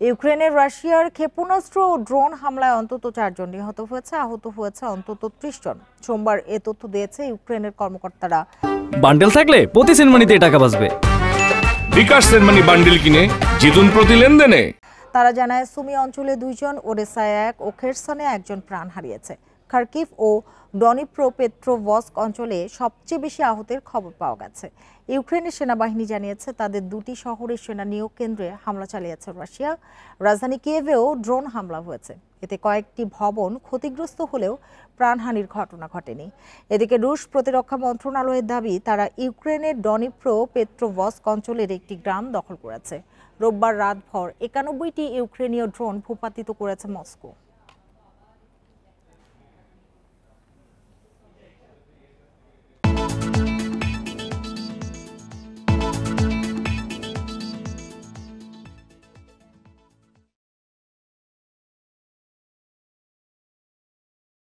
ইউক্রেনের রাশিয়ার ক্ষেপণাস্ত্র ও ড্রোন হামলায় অন্তত 4 জন নিহত হয়েছে, আহত হয়েছে অন্তত 30 জন। সোমবার এ তথ্য দিয়েছে ইউক্রেনের কর্মকর্তারা। বান্ডেল থাকলে প্রতি সেনমানিতে টাকা বাঁচবে। বিকাশ সেনমানি বান্ডেল কিনে জিতুন প্রতি লেনদেনে। তারা জানায় সুমি অঞ্চলে 2 জন, ওডেসায় 1 ও খেরসনে 1 জন প্রাণ হারিয়েছে। খার্কিভ ও ডনিপ্রোপেট্রোভস্ক অঞ্চলে সবচেয়ে বেশি আহতের খবর পাওয়া গেছে। ইউক্রেনের সেনাবাহিনী জানিয়েছে তাদের 2টি শহরের সেনা নিয়োগ কেন্দ্রে হামলা চালিয়েছে রাশিয়া। রাজধানী কিয়েভেও ড্রোন হামলা হয়েছে। এতে কয়েকটি ভবন ক্ষতিগ্রস্ত হলেও প্রাণহানির ঘটনা ঘটেনি। এদিকে রুশ প্রতিরক্ষা মন্ত্রণালয়ের দাবি তারা ইউক্রেনের ডনিপ্রোপেট্রোভস্ক অঞ্চলের একটি গ্রাম দখল করেছে। রোববার রাতভর 91টি ইউক্রেনীয় ড্রোন ভূপাতিত করেছে মস্কো।